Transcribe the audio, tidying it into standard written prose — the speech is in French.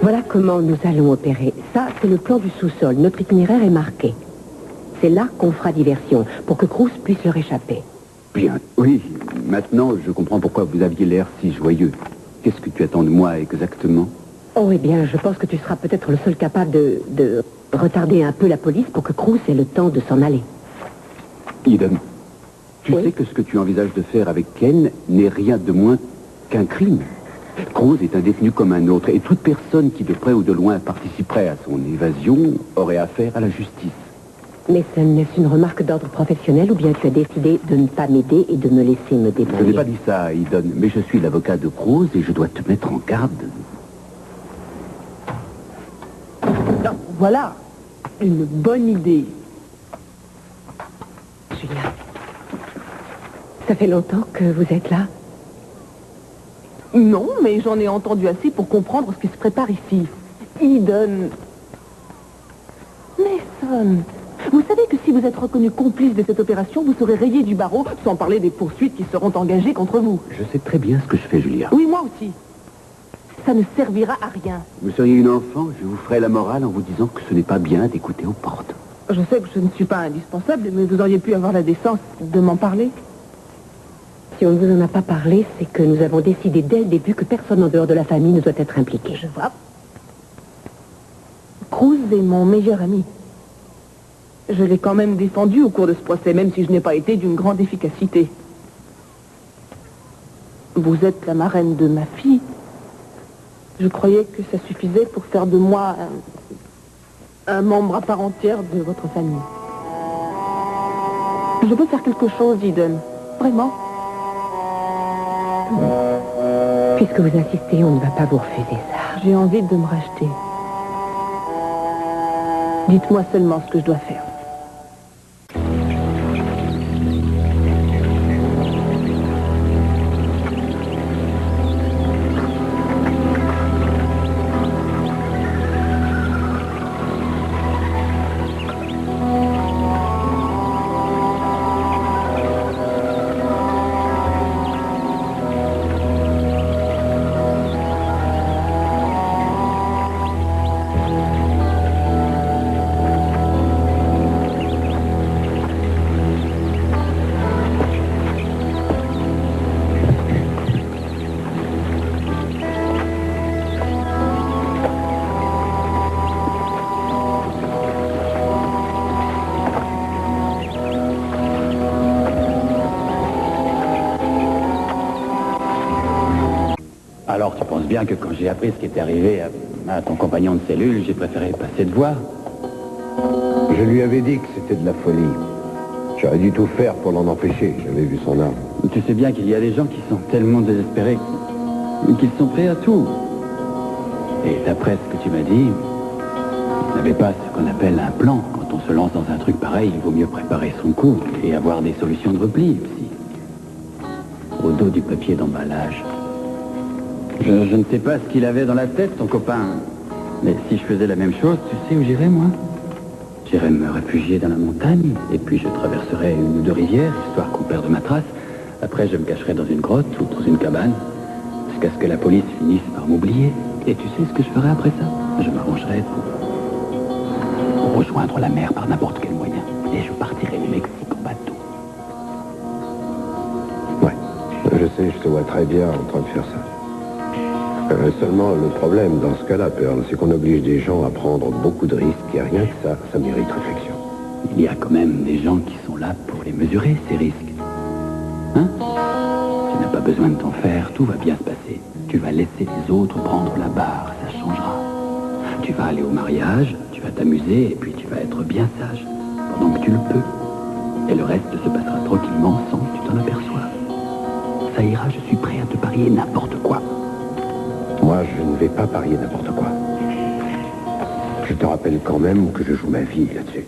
Voilà comment nous allons opérer. Ça, c'est le plan du sous-sol. Notre itinéraire est marqué. C'est là qu'on fera diversion, pour que Cruz puisse leur échapper. Bien, oui. Maintenant, je comprends pourquoi vous aviez l'air si joyeux. Qu'est-ce que tu attends de moi exactement? Oh, eh bien, je pense que tu seras peut-être le seul capable de retarder un peu la police pour que Cruz ait le temps de s'en aller. Eden, tu Oui. sais que ce que tu envisages de faire avec Ken n'est rien de moins qu'un crime. Cruz est un détenu comme un autre, et toute personne qui, de près ou de loin, participerait à son évasion aurait affaire à la justice. Mais n'est-ce une remarque d'ordre professionnel ou bien tu as décidé de ne pas m'aider et de me laisser me Je débrouiller? n'ai pas dit ça, Eden, mais je suis l'avocat de Cruz et je dois te mettre en garde. Non, voilà une bonne idée. Julia, ça fait longtemps que vous êtes là? Non, mais j'en ai entendu assez pour comprendre ce qui se prépare ici. Eden. Mason, vous savez que si vous êtes reconnu complice de cette opération, vous serez rayé du barreau, sans parler des poursuites qui seront engagées contre vous. Je sais très bien ce que je fais, Julia. Oui, moi aussi. Ça ne servira à rien. Vous seriez une enfant, je vous ferai la morale en vous disant que ce n'est pas bien d'écouter aux portes. Je sais que je ne suis pas indispensable, mais vous auriez pu avoir la décence de m'en parler. Si on ne vous en a pas parlé, c'est que nous avons décidé dès le début que personne en dehors de la famille ne doit être impliqué. Je vois. Cruz est mon meilleur ami. Je l'ai quand même défendu au cours de ce procès, même si je n'ai pas été d'une grande efficacité. Vous êtes la marraine de ma fille. Je croyais que ça suffisait pour faire de moi un membre à part entière de votre famille. Je peux faire quelque chose, Eden. Vraiment. Puisque vous insistez, on ne va pas vous refuser ça. J'ai envie de me racheter. Dites-moi seulement ce que je dois faire. Alors, tu penses bien que quand j'ai appris ce qui était arrivé à ton compagnon de cellule, j'ai préféré passer te voir? Je lui avais dit que c'était de la folie. J'aurais dû tout faire pour l'en empêcher. J'avais vu son âme. Tu sais bien qu'il y a des gens qui sont tellement désespérés qu'ils sont prêts à tout. Et d'après ce que tu m'as dit, tu n'avais pas ce qu'on appelle un plan. Quand on se lance dans un truc pareil, il vaut mieux préparer son coup et avoir des solutions de repli aussi. Au dos du papier d'emballage. Je ne sais pas ce qu'il avait dans la tête, ton copain. Mais si je faisais la même chose, tu sais où j'irais, moi? J'irais me réfugier dans la montagne, et puis je traverserais une ou deux rivières, histoire qu'on perde ma trace. Après, je me cacherais dans une grotte ou dans une cabane, jusqu'à ce que la police finisse par m'oublier. Et tu sais ce que je ferais après ça? Je m'arrangerais pour rejoindre la mer par n'importe quel moyen. Et je partirais au Mexique en bateau. Ouais, je sais, je te vois très bien en train de faire ça. Seulement, le problème dans ce cas-là, Pearl, c'est qu'on oblige des gens à prendre beaucoup de risques, et rien que ça mérite réflexion. Il y a quand même des gens qui sont là pour les mesurer, ces risques. Hein? Tu n'as pas besoin de t'en faire, tout va bien se passer. Tu vas laisser les autres prendre la barre, ça changera. Tu vas aller au mariage, tu vas t'amuser, et puis tu vas être bien sage, pendant que tu le peux. Et le reste se passera tranquillement sans que tu t'en aperçoives. Ça ira, je suis prêt à te parier n'importe quoi. Moi, je ne vais pas parier n'importe quoi. Je te rappelle quand même que je joue ma vie là-dessus.